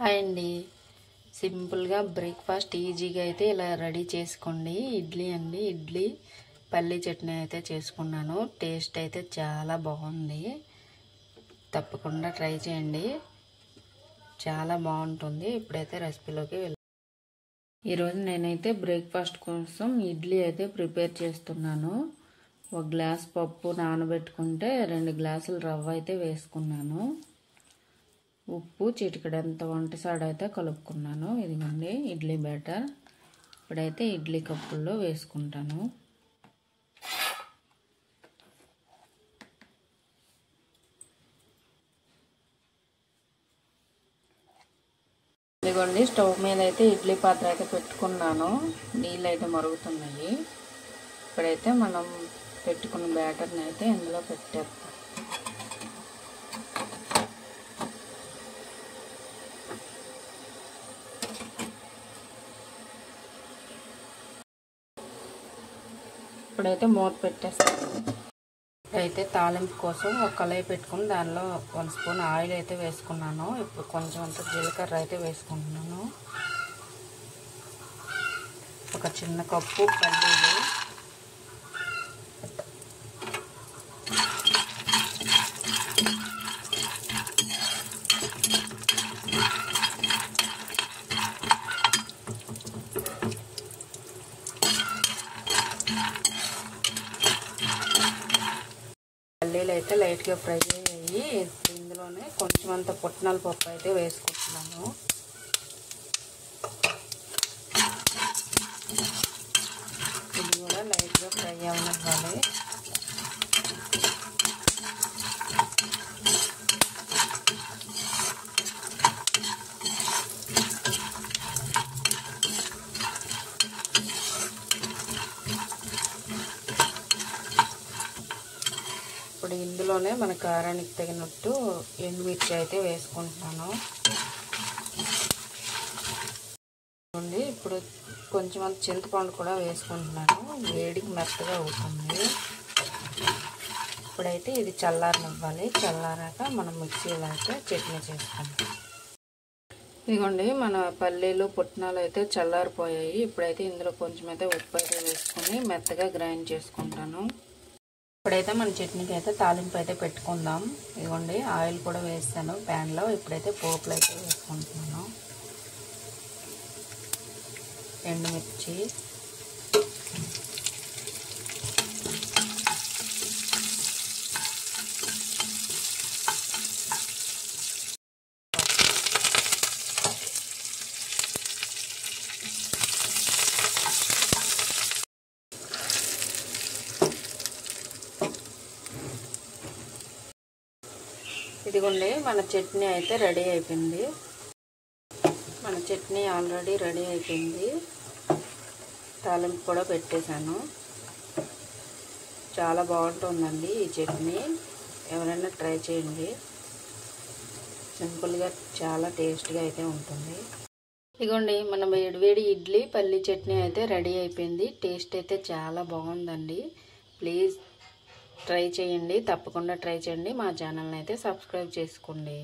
Hi అండి. సింపుల్గా breakfast ఈజీగా అయితే ఇలా రెడీ చేసుకోండి. ఇడ్లీ అండి, ఇడ్లీ పల్లీ చట్నీ అయితే చేసుకున్నాను. టేస్ట్ అయితే చాలా బాగుంది. తప్పకుండా ట్రై చేయండి, చాలా బాగుంటుంది. ఇప్పుడైతే రెసిపీలోకి ఈరోజు నేనైతే బ్రేక్ఫాస్ట్ కోసం ఇడ్లీ అయితే ప్రిపేర్ చేస్తున్నాను. 1 గ్లాస్ పప్పు నానబెట్టుకుంటే 2 గ్లాసులు రవ్వ అయితే వేసుకున్నాను. ఉప్పు చిటికెడంత వంట సోడా అయితే కలుపుకున్నాను. ఇదిగోండి ఇడ్లీ బ్యాటర్. ఇప్పుడైతే ఇడ్లీ కప్పుల్లో వేసుకుంటాను. ఇదిగోండి స్టవ్ మీద అయితే ఇడ్లీ పాత్ర అయితే పెట్టుకున్నాను. నీళ్ళు అయితే మరుగుతున్నాయి. ఇప్పుడైతే మనం పెట్టుకున్న బ్యాటర్ని అయితే ఇందులో పెట్టేస్తాం. ఇప్పుడైతే మూత పెట్టేస్తాను. అయితే తాలింపు కోసం ఒక కళాయి పెట్టుకుని దానిలో 1 స్పూన్ ఆయిల్ అయితే వేసుకున్నాను. ఇప్పుడు కొంచెం అంత జీలకర్ర అయితే వేసుకుంటున్నాను. ఒక చిన్న కప్పు పల్లీలు, పల్లీలు అయితే లైట్గా ఫ్రై అయ్యి ఇందులోనే కొంచెం అంత పుట్నాల పప్పు అయితే వేసుకుంటున్నాను. ఇది కూడా లైట్గా ఫ్రై అవ్వాలి. ఇప్పుడు ఇందులోనే మన కారానికి తగినట్టు ఎండుమిర్చి అయితే వేసుకుంటున్నాను. ఇప్పుడు కొంచెం అంత చింతపండు కూడా వేసుకుంటున్నాను. వేడికి మెత్తగా అవుతుంది. ఇప్పుడైతే ఇది చల్లారనివ్వాలి. చల్లారాక మనం మిక్సీలో అయితే చట్నీ చేసుకుంటాం. ఇదిగోండి మన పల్లీలు పుట్నాలు అయితే చల్లారిపోయాయి. ఇప్పుడైతే ఇందులో కొంచెం అయితే ఉప్పు అయితే వేసుకొని మెత్తగా గ్రైండ్ చేసుకుంటాను. ఇప్పుడైతే మన చట్నీకి అయితే తాలింపు అయితే పెట్టుకుందాం. ఇదిగోండి ఆయిల్ కూడా వేస్తాను ప్యాన్లో. ఇప్పుడైతే పోపులు అయితే వేసుకుంటున్నాను. ఎండుమిర్చి, ఇదిగోండి మన చట్నీ అయితే రెడీ అయిపోయింది. మన చట్నీ ఆల్రెడీ రెడీ అయిపోయింది. తాలింపు కూడా పెట్టేశాను. చాలా బాగుంటుందండి ఈ చట్నీ. ఎవరైనా ట్రై చేయండి. సింపుల్గా చాలా టేస్ట్గా అయితే ఉంటుంది. ఇదిగోండి మన వేడివేడి ఇడ్లీ పల్లీ చట్నీ అయితే రెడీ అయిపోయింది. టేస్ట్ అయితే చాలా బాగుందండి. ప్లీజ్ ట్రై చేయండి, తప్పకుండా ట్రై చేయండి. మా ఛానల్ని అయితే సబ్స్క్రైబ్ చేసుకోండి.